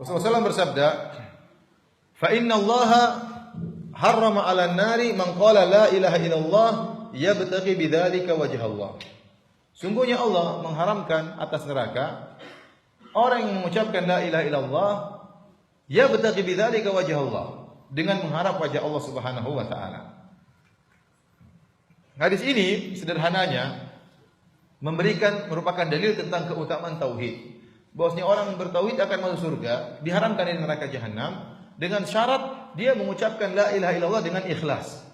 Rasulullah SAW bersabda, "Fa inna Allaha harrama 'alan nari man qala la ilaha illallah yabtaghi bidzalika wajha Allah." Sungguhnya Allah mengharamkan atas neraka orang yang mengucapkan la ilaha illallah yabtaghi bidzalika wajha Allah, dengan mengharap wajah Allah Subhanahu wa taala. Hadis ini sederhananya merupakan dalil tentang keutamaan tauhid. Bahwasanya orang yang bertauhid akan masuk surga, diharamkan dari neraka jahanam dengan syarat dia mengucapkan la ilaha illallah dengan ikhlas.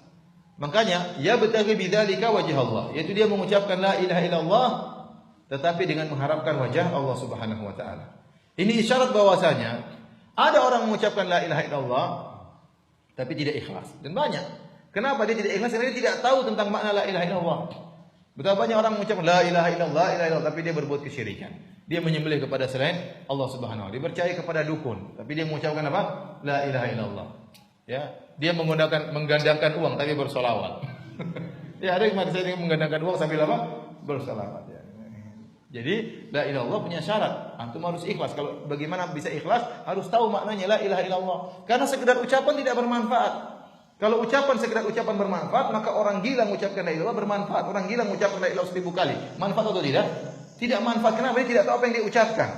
Makanya ya yabtaghi bidzalika wajh Allah, yaitu dia mengucapkan la ilaha illallah tetapi dengan mengharapkan wajah Allah Subhanahu wa taala. Ini isyarat bahwasanya ada orang mengucapkan la ilaha illallah tapi tidak ikhlas, dan banyak. Kenapa dia tidak ikhlas? Karena dia tidak tahu tentang makna la ilaha illallah. Betapa banyak orang mengucapkan la ilaha illallah, tapi dia berbuat kesyirikan. Dia menyembelih kepada selain Allah Subhanahu wa taala. Dia percaya kepada dukun, tapi dia mengucapkan apa? La ilaha illallah. Ya, dia menggandangkan uang tapi bersolawat. Ya, ada yang saya menggandangkan uang sambil apa? Bersolawat. Ya. Jadi la ilaha illallah punya syarat. Antum harus ikhlas. Kalau bagaimana bisa ikhlas? Harus tahu maknanya la ilaha illallah. Karena sekedar ucapan tidak bermanfaat. Kalau sekedar ucapan bermanfaat, maka orang gila mengucapkan la ilaha illallah bermanfaat. Orang gila mengucapkan la ilaha 1000 kali. Manfaat atau tidak? Tidak manfaat. Kenapa? Dia tidak tahu apa yang dia ucapkan.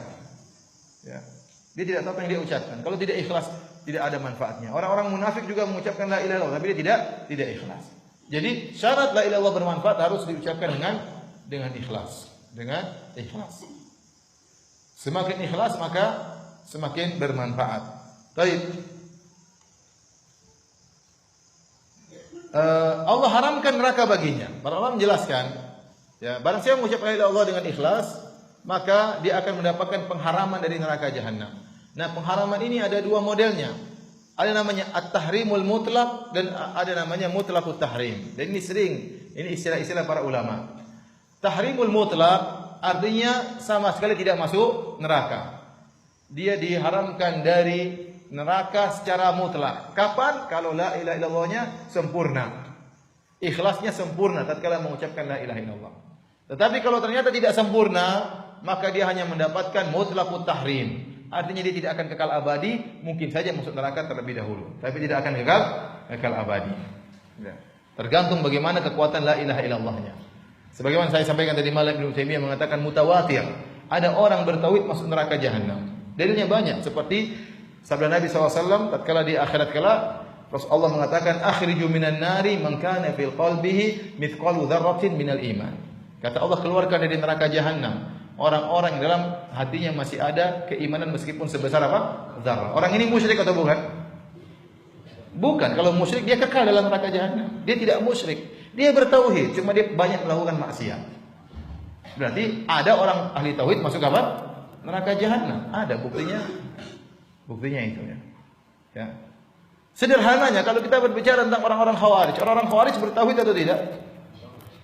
Ya. Dia tidak tahu apa yang dia ucapkan. Kalau tidak ikhlas, tidak ada manfaatnya. Orang-orang munafik juga mengucapkan la ilaha illallah, tapi dia tidak ikhlas. Jadi syarat la ilaha illallah bermanfaat harus diucapkan dengan ikhlas. Dengan ikhlas. Semakin ikhlas maka semakin bermanfaat. Baik. Allah haramkan neraka baginya. Para ulama menjelaskan, ya, barang siapa mengucapkan la ilaha illallah dengan ikhlas, maka dia akan mendapatkan pengharaman dari neraka jahanam. Nah, pengharaman ini ada dua modelnya. Ada namanya at-tahrimul mutlaq dan ada namanya mutlaqut tahrim. Dan ini istilah-istilah para ulama. Tahrimul mutlaq artinya sama sekali tidak masuk neraka. Dia diharamkan dari neraka secara mutlak. Kapan? Kalau la ilaha illallahnya sempurna. Ikhlasnya sempurna tatkala mengucapkan la ilaha illallah. Tetapi kalau ternyata tidak sempurna, maka dia hanya mendapatkan mutlaqut tahrim. Artinya dia tidak akan kekal abadi, mungkin saja masuk neraka terlebih dahulu, tapi tidak akan kekal abadi. Ya. Tergantung bagaimana kekuatan la ilaha illallahnya. Sebagaimana saya sampaikan tadi malam, Ibnu Taimiyah mengatakan mutawatir. Ada orang bertauhid masuk neraka jahanam. Dalilnya banyak, seperti sabda Nabi SAW tatkala di akhirat kala Rasulullah mengatakan akhriju minan nari man kana fil qalbihi mithqalu dzarratin minal iman. Kata Allah, keluarkan dari neraka jahanam orang-orang yang dalam hatinya masih ada keimanan meskipun sebesar apa? Zarrah. Orang ini musyrik atau bukan? Bukan. Kalau musyrik dia kekal dalam neraka jahanam. Dia tidak musyrik. Dia bertauhid, cuma dia banyak melakukan maksiat. Berarti ada orang ahli tauhid masuk apa? Neraka jahanam. Ada buktinya. Buktinya itu ya. Ya. Sederhananya kalau kita berbicara tentang orang-orang Khawarij bertauhid atau tidak?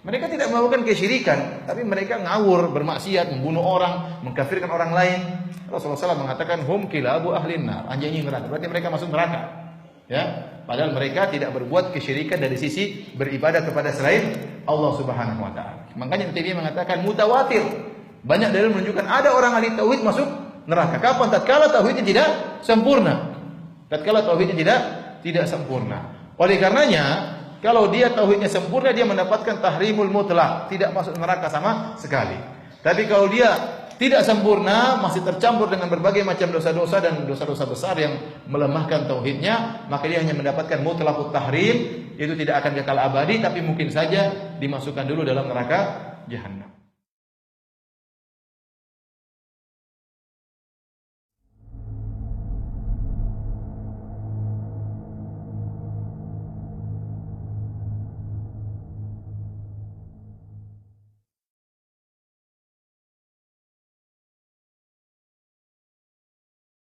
Mereka tidak melakukan kesyirikan, tapi mereka ngawur, bermaksiat, membunuh orang, mengkafirkan orang lain. Rasulullah SAW mengatakan hum kilabu ahlin nar, anjing neraka. Berarti mereka masuk neraka. Ya, padahal mereka tidak berbuat kesyirikan dari sisi beribadah kepada selain Allah Subhanahu wa taala. Makanya Nabi mengatakan mutawatir. Banyak dalil menunjukkan ada orang ahli tauhid masuk neraka. Kapan? Tatkala tauhidnya tidak sempurna. Tatkala tauhidnya tidak sempurna. Oleh karenanya, kalau dia tauhidnya sempurna, dia mendapatkan tahrimul mutlaq, tidak masuk neraka sama sekali. Tapi kalau dia tidak sempurna, masih tercampur dengan berbagai macam dosa-dosa dan dosa-dosa besar yang melemahkan tauhidnya, maka dia hanya mendapatkan mutlaqut tahrim, itu tidak akan kekal abadi, tapi mungkin saja dimasukkan dulu dalam neraka jahanam.